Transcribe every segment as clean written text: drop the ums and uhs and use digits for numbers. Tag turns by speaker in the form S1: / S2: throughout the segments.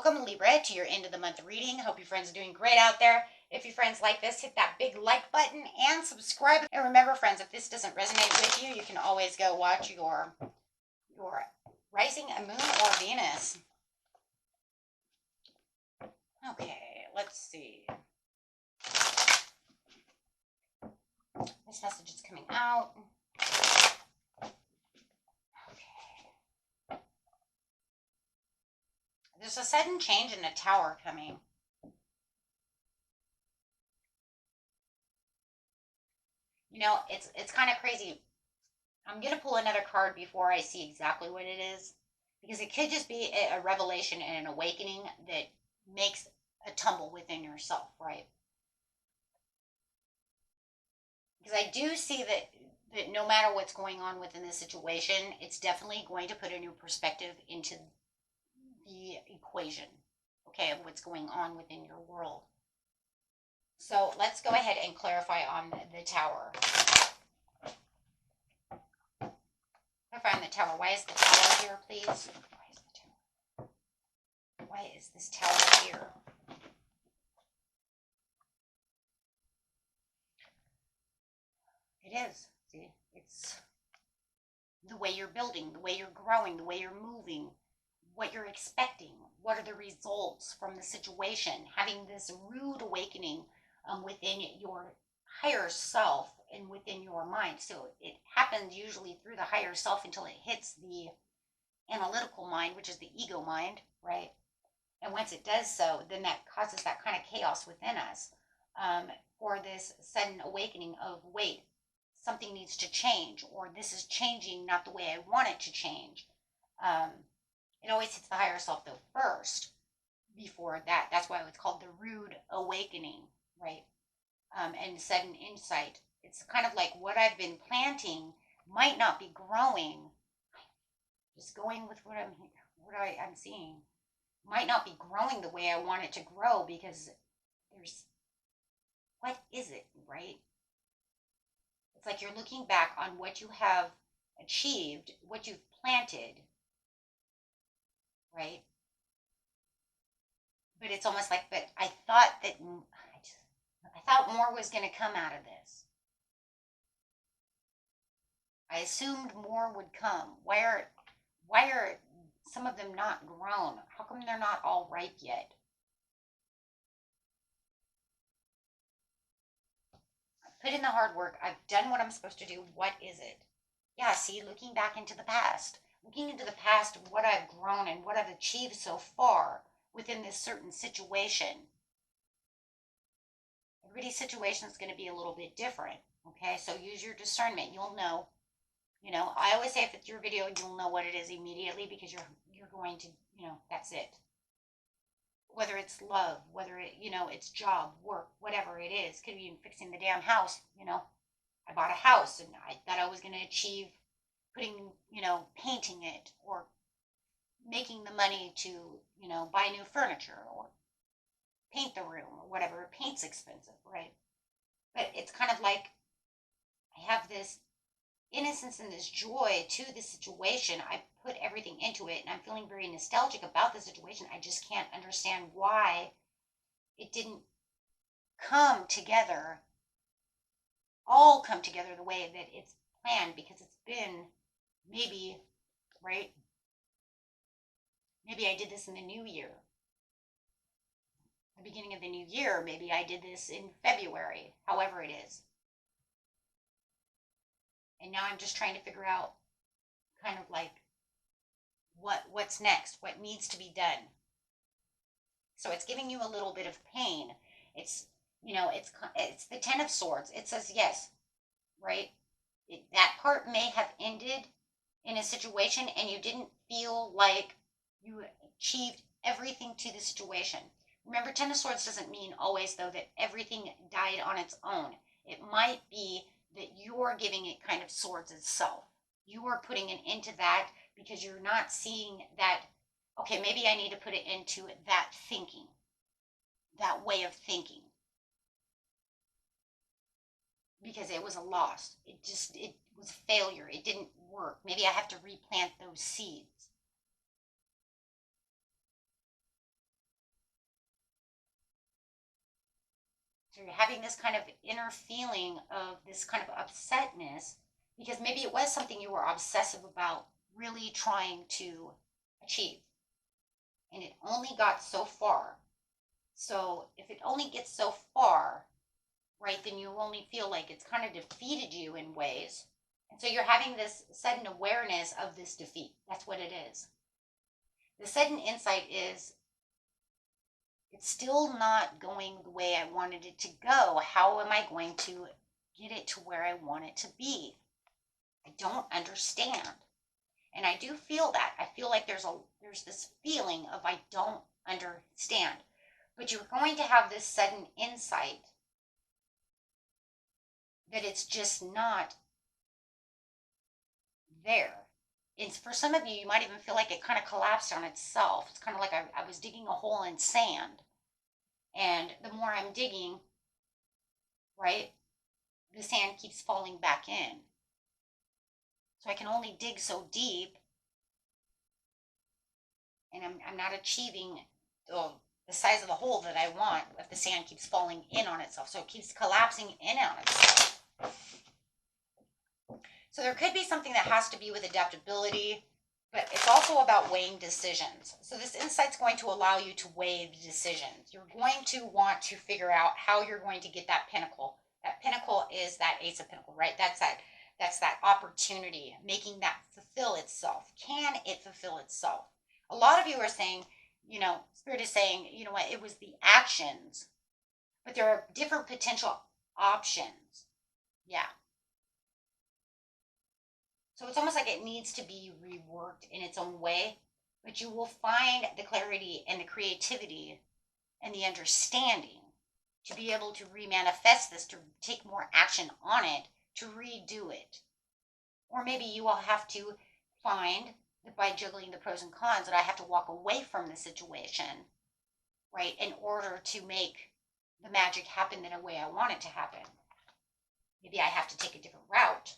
S1: Welcome, Libra, to your end of the month reading. Hope your friends are doing great out there. If your friends like this, hit that big like button and subscribe. And remember, friends, if this doesn't resonate with you, you can always go watch your rising moon or Venus. Okay, let's see. This message is coming out. There's a sudden change in the Tower coming. You know, it's kind of crazy. I'm going to pull another card before I see exactly what it is, because it could just be a revelation and an awakening that makes a tumble within yourself, right? Because I do see that no matter what's going on within this situation, it's definitely going to put a new perspective into the equation, okay, of what's going on within your world. So let's go ahead and clarify on the Tower. Clarify on the Tower. Why is the Tower here, please? Why is the Tower? Why is this Tower here? It is. See, it's the way you're building, the way you're growing, the way you're moving, what you're expecting, what are the results from the situation, having this rude awakening within your higher self and within your mind. So it happens usually through the higher self until it hits the analytical mind, which is the ego mind, right? And once it does so, then that causes that kind of chaos within us, for this sudden awakening of, wait, something needs to change, or this is changing not the way I want it to change. It always hits the higher self though first before that. That's why it's called the rude awakening, right? And sudden insight. It's kind of like what I've been planting might not be growing. Just going with what I'm seeing might not be growing the way I want it to grow, because there's, what is it, right? It's like you're looking back on what you have achieved, what you've planted, right? But it's almost like, but I thought more was going to come out of this. I assumed more would come. Why are some of them not grown? How come they're not all ripe yet? I've put in the hard work. I've done what I'm supposed to do. What is it? Yeah, see, looking back into the past. Looking into the past of what I've grown and what I've achieved so far within this certain situation. Everybody's situation is going to be a little bit different. Okay, so use your discernment. You'll know. You know, I always say if it's your video, you'll know what it is immediately, because you're going to, that's it. Whether it's love, whether it's job, work, whatever it is, could be fixing the damn house. I bought a house and I thought I was going to achieve putting, painting it, or making the money to, buy new furniture or paint the room or whatever. Paint's expensive, right? But it's kind of like I have this innocence and this joy to the situation. I put everything into it and I'm feeling very nostalgic about the situation. I just can't understand why it didn't come together, all come together the way that it's planned, because it's been maybe, right? Maybe I did this in the new year. The beginning of the new year, maybe I did this in February, however it is. And now I'm just trying to figure out kind of like what's next, what needs to be done. So it's giving you a little bit of pain. It's, it's the Ten of Swords. It says yes, right? That part may have ended in a situation and you didn't feel like you achieved everything to the situation. Remember, Ten of Swords doesn't mean always, though, that everything died on its own. It might be that you're giving it kind of swords itself. You are putting an end to that because you're not seeing that, okay, maybe I need to put it into that thinking, that way of thinking. Because it was a loss. It was a failure. It didn't work. Maybe I have to replant those seeds. So you're having this kind of inner feeling of this kind of upsetness because maybe it was something you were obsessive about really trying to achieve. And it only got so far. So if it only gets so far, right, then you only feel like it's kind of defeated you in ways. And so you're having this sudden awareness of this defeat. That's what it is. The sudden insight is it's still not going the way I wanted it to go. How am I going to get it to where I want it to be? I don't understand. And I do feel that. I feel like there's this feeling of I don't understand. But you're going to have this sudden insight that it's just not there. And for some of you, you might even feel like it kind of collapsed on itself. It's kind of like I was digging a hole in sand. And the more I'm digging, right, the sand keeps falling back in. So I can only dig so deep. And I'm not achieving the size of the hole that I want if the sand keeps falling in on itself. So it keeps collapsing in on itself. So there could be something that has to be with adaptability, but it's also about weighing decisions. So this insight's going to allow you to weigh the decisions. You're going to want to figure out how you're going to get that pinnacle. That pinnacle is that Ace of Pentacles, right? That's that opportunity, making that fulfill itself. Can it fulfill itself? A lot of you are saying, Spirit is saying, you know what, it was the actions, but there are different potential options. Yeah. So it's almost like it needs to be reworked in its own way, but you will find the clarity and the creativity and the understanding to be able to remanifest this, to take more action on it, to redo it. Or maybe you will have to find that by juggling the pros and cons that I have to walk away from the situation, right, in order to make the magic happen in a way I want it to happen. Maybe I have to take a different route.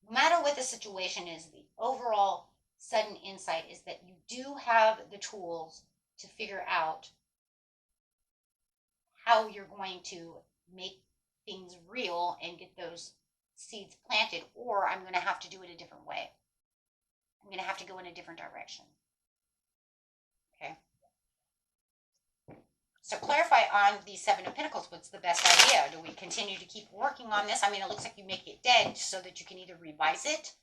S1: No matter what the situation is, the overall sudden insight is that you do have the tools to figure out how you're going to make things real and get those seeds planted, or I'm going to have to do it a different way. I'm going to have to go in a different direction. Okay. So clarify on the Seven of Pentacles, what's the best idea? Do we continue to keep working on this? I mean, it looks like you make it dead so that you can either revise it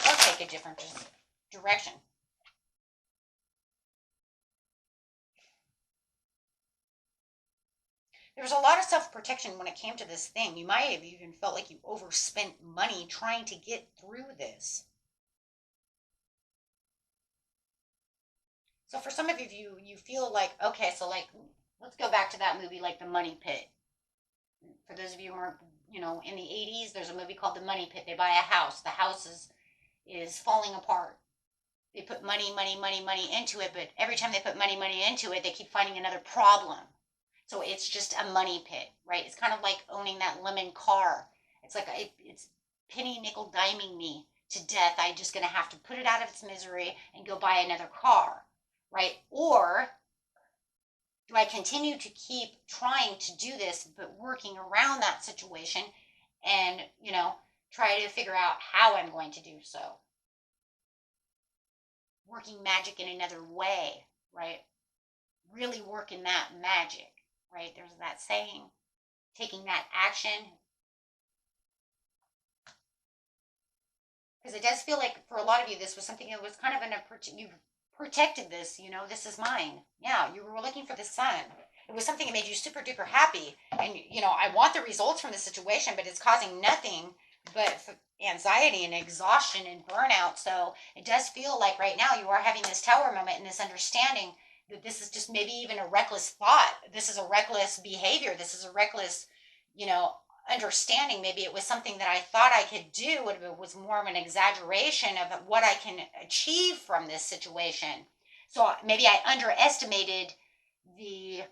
S1: or take a different direction. There was a lot of self-protection when it came to this thing. You might have even felt like you overspent money trying to get through this. So for some of you, you feel like, okay, so like, let's go back to that movie, like The Money Pit. For those of you who are, in the 80s, there's a movie called The Money Pit. They buy a house. The house is falling apart. They put money into it, but every time they put money into it, they keep finding another problem. So it's just a money pit, right? It's kind of like owning that lemon car. It's like it's penny nickel diming me to death. I'm just going to have to put it out of its misery and go buy another car, right? Or do I continue to keep trying to do this, but working around that situation and, try to figure out how I'm going to do so? Working magic in another way, right? Really working that magic, right? There's that saying, taking that action. Because it does feel like for a lot of you, this was something that was kind of you've protected this, this is mine. Yeah, you were looking for the sun. It was something that made you super duper happy. And, I want the results from the situation, but it's causing nothing but anxiety and exhaustion and burnout. So it does feel like right now you are having this tower moment and this understanding that this is just maybe even a reckless thought. This is a reckless behavior. This is a reckless, understanding. Maybe it was something that I thought I could do, but it was more of an exaggeration of what I can achieve from this situation. So maybe I underestimated the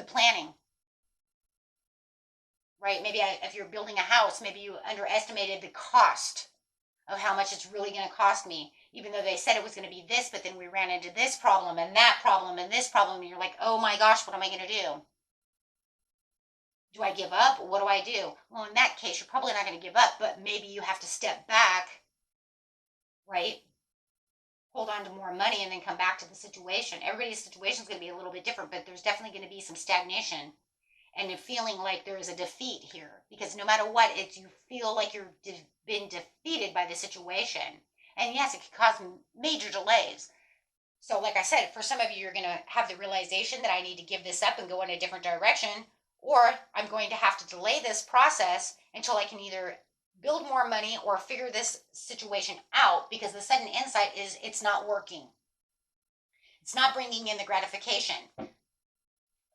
S1: planning, right? Maybe if you're building a house, maybe you underestimated the cost of how much it's really going to cost me. even though they said it was going to be this, but then we ran into this problem and that problem and this problem, and you're like, oh my gosh, what am I going to do? Do I give up? What do I do? Well, in that case, you're probably not going to give up, but maybe you have to step back, right? Hold on to more money and then come back to the situation. Everybody's situation is going to be a little bit different, but there's definitely going to be some stagnation and a feeling like there is a defeat here, because no matter what, it's, you feel like you've been defeated by the situation. And yes, it can cause major delays. So like I said, for some of you, you're going to have the realization that I need to give this up and go in a different direction, or I'm going to have to delay this process until I can either build more money or figure this situation out, because the sudden insight is it's not working. It's not bringing in the gratification.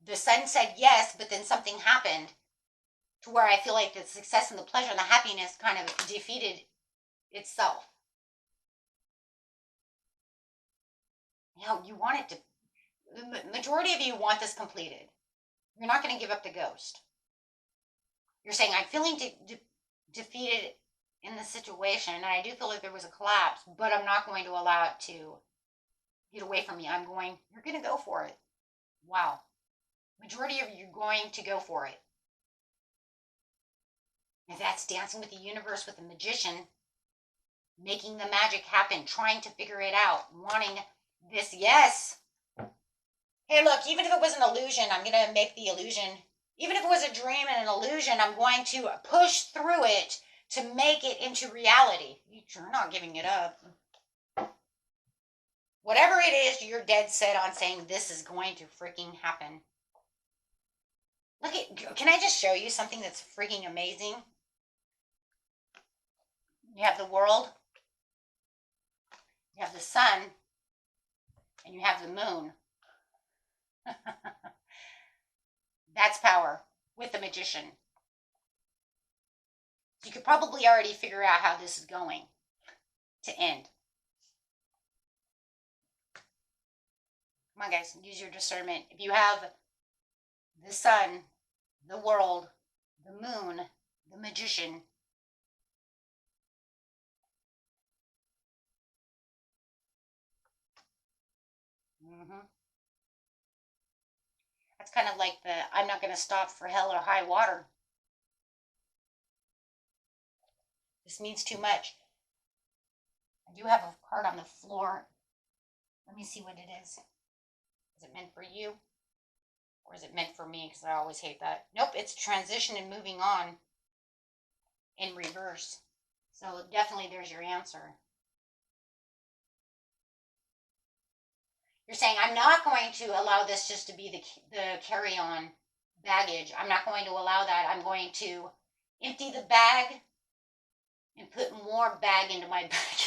S1: The sun said yes, but then something happened to where I feel like the success and the pleasure and the happiness kind of defeated itself. You know, you want it to, the majority of you want this completed. You're not going to give up the ghost. You're saying, I'm feeling defeated in the situation, and I do feel like there was a collapse, but I'm not going to allow it to get away from me. You're going to go for it. Wow. Majority of you are going to go for it. If that's dancing with the universe with the magician, making the magic happen, trying to figure it out, wanting this, yes. Hey, look, even if it was an illusion, I'm going to make the illusion. Even if it was a dream and an illusion, I'm going to push through it to make it into reality. You're not giving it up. Whatever it is, you're dead set on saying this is going to freaking happen. Look at, can I just show you something that's freaking amazing? You have the world, you have the sun, and you have the moon. That's power with the magician. You could probably already figure out how this is going to end. Come on, guys, use your discernment. If you have the sun, the world, the moon, the magician, that's kind of like the I'm not going to stop for hell or high water. This means too much. I do have a card on the floor. Let me see what it is. Is it meant for you? Or is it meant for me? Because I always hate that. Nope, it's transition and moving on in reverse. So definitely there's your answer. You're saying, I'm not going to allow this just to be the carry-on baggage. I'm not going to allow that. I'm going to empty the bag and put more bag into my bag.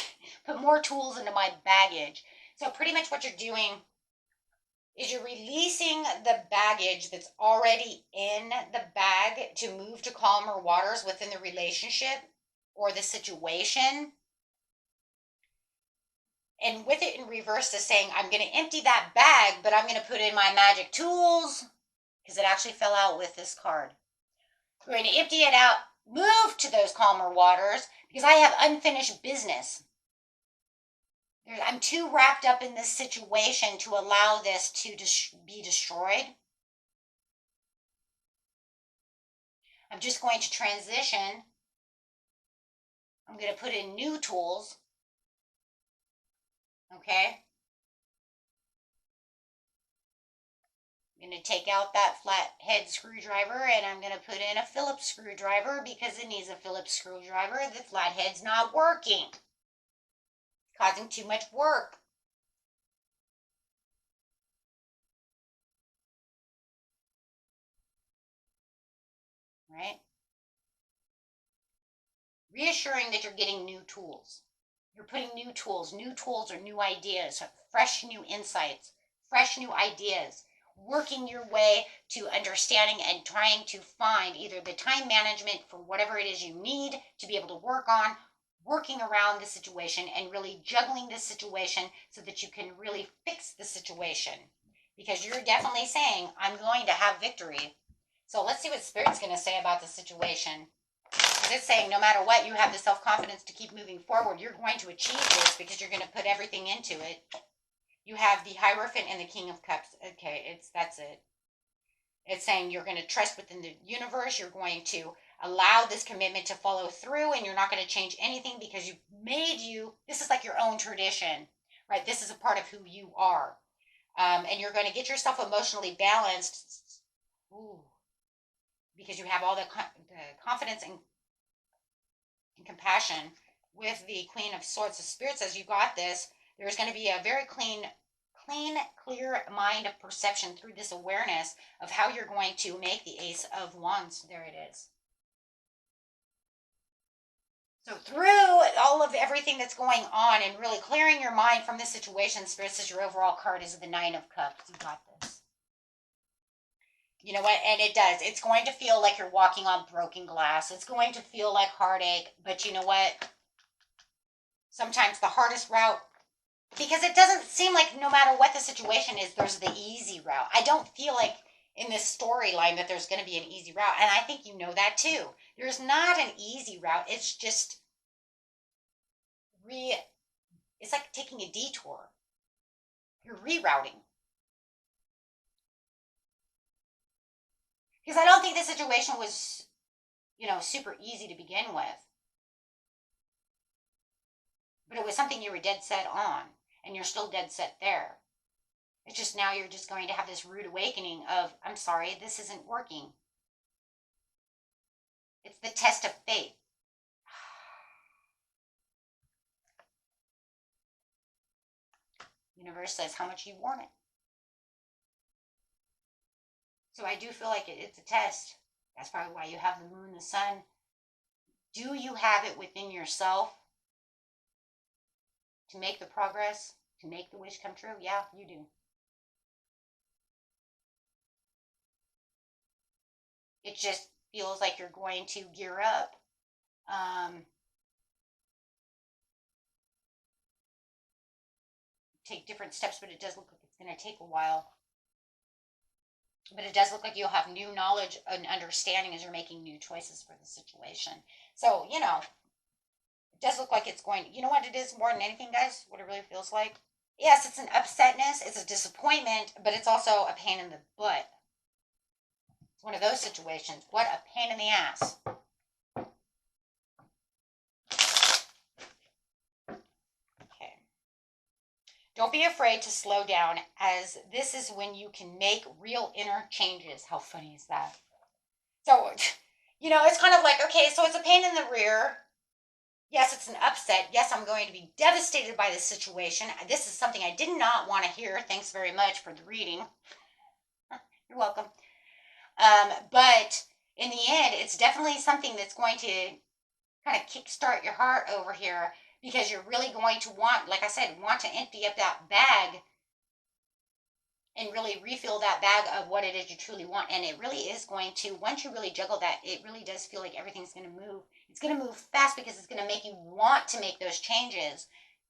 S1: Put more tools into my baggage. So pretty much what you're doing is you're releasing the baggage that's already in the bag to move to calmer waters within the relationship or the situation. And with it in reverse is saying, I'm going to empty that bag, but I'm going to put in my magic tools, because it actually fell out with this card. We're going to empty it out, move to those calmer waters, because I have unfinished business. I'm too wrapped up in this situation to allow this to be destroyed. I'm just going to transition. I'm going to put in new tools. Okay. I'm going to take out that flathead screwdriver and I'm going to put in a Phillips screwdriver because it needs a Phillips screwdriver. The flathead's not working. Causing too much work. Right? Reassuring that you're getting new tools. You're putting new tools or new ideas, fresh new insights, fresh new ideas, working your way to understanding and trying to find either the time management for whatever it is you need to be able to work on, working around the situation and really juggling the situation so that you can really fix the situation. Because you're definitely saying, I'm going to have victory. So let's see what Spirit's going to say about the situation. Because it's saying no matter what, you have the self-confidence to keep moving forward. You're going to achieve this because you're going to put everything into it. You have the Hierophant and the King of Cups. Okay, that's it. It's saying you're going to trust within the universe. You're going to allow this commitment to follow through, and you're not going to change anything because this is like your own tradition, right? This is a part of who you are. And you're going to get yourself emotionally balanced. Ooh, because you have all the confidence and compassion with the Queen of Swords. The Spirit says you got this. There's going to be a very clean, clear mind of perception through this awareness of how you're going to make the Ace of Wands. There it is. So through all of everything that's going on and really clearing your mind from this situation, Spirit says your overall card is the Nine of Cups. You got this. You know what? And it does. It's going to feel like you're walking on broken glass. It's going to feel like heartache. But you know what? Sometimes the hardest route, because it doesn't seem like no matter what the situation is, there's the easy route. I don't feel like in this storyline that there's going to be an easy route. And I think you know that too. There's not an easy route. It's just it's like taking a detour. You're rerouting. Because I don't think the situation was, super easy to begin with. But it was something you were dead set on, and you're still dead set there. It's just now you're just going to have this rude awakening of, I'm sorry, this isn't working. It's the test of faith. Universe says how much you want it. So I do feel like it's a test. That's probably why you have the moon, the sun. Do you have it within yourself to make the progress, to make the wish come true? Yeah, you do. It just feels like you're going to gear up. Take different steps, but it does look like it's going to take a while. But it does look like you'll have new knowledge and understanding as you're making new choices for the situation. So, it does look like it's going, you know what it is more than anything, guys? What it really feels like? Yes, it's an upsetness, it's a disappointment, but it's also a pain in the butt. It's one of those situations. What a pain in the ass. Don't be afraid to slow down, as this is when you can make real inner changes. How funny is that? So, it's kind of like, okay, so it's a pain in the rear. Yes, it's an upset. Yes, I'm going to be devastated by this situation. This is something I did not want to hear. Thanks very much for the reading. You're welcome. But in the end, it's definitely something that's going to kind of kickstart your heart over here. Because you're really going to want to empty up that bag and really refill that bag of what it is you truly want. And it really is going to, once you really juggle that, it really does feel like everything's going to move. It's going to move fast because it's going to make you want to make those changes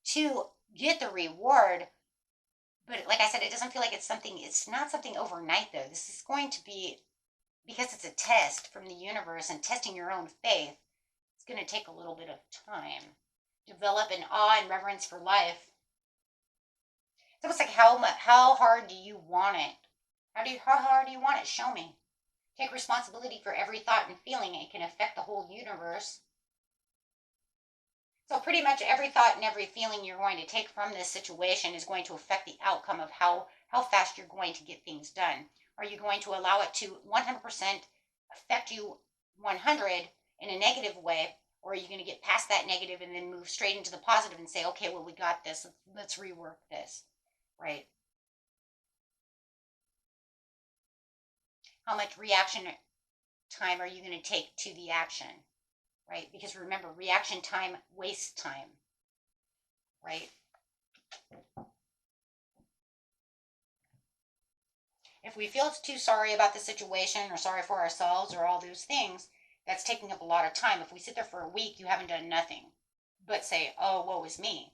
S1: to get the reward. But like I said, it doesn't feel like it's not something overnight though. This is going to be, because it's a test from the universe and testing your own faith, it's going to take a little bit of time. Develop an awe and reverence for life. It's almost like how hard do you want it? How hard do you want it? Show me. Take responsibility for every thought and feeling. It can affect the whole universe. So pretty much every thought and every feeling you're going to take from this situation is going to affect the outcome of how fast you're going to get things done. Are you going to allow it to 100% affect you 100 in a negative way? Or are you going to get past that negative and then move straight into the positive and say, okay, well, we got this. Let's rework this, right? How much reaction time are you going to take to the action, right? Because remember, reaction time wastes time, right? If we feel too sorry about the situation or sorry for ourselves or all those things, that's taking up a lot of time. If we sit there for a week, you haven't done nothing but say, oh, woe is me.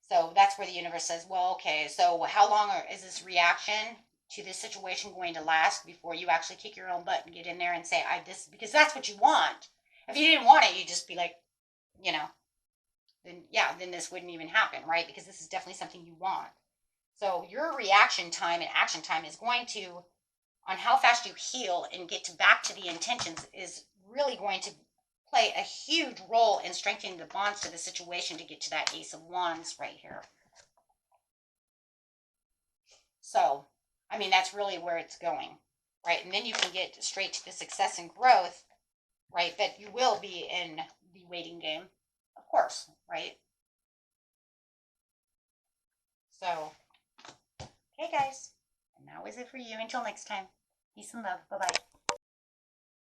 S1: So that's where the universe says, well, okay, so how long is this reaction to this situation going to last before you actually kick your own butt and get in there and say, because that's what you want. If you didn't want it, you'd just be like, you know, then yeah, then this wouldn't even happen, right? Because this is definitely something you want. So your reaction time and action time is going to, on how fast you heal and get back to the intentions, is really going to play a huge role in strengthening the bonds to the situation to get to that Ace of Wands right here. So, I mean, that's really where it's going, right? And then you can get straight to the success and growth, right? But you will be in the waiting game, of course, right? So, okay, guys. And that was it for you. Until next time. Peace and love. Bye-bye.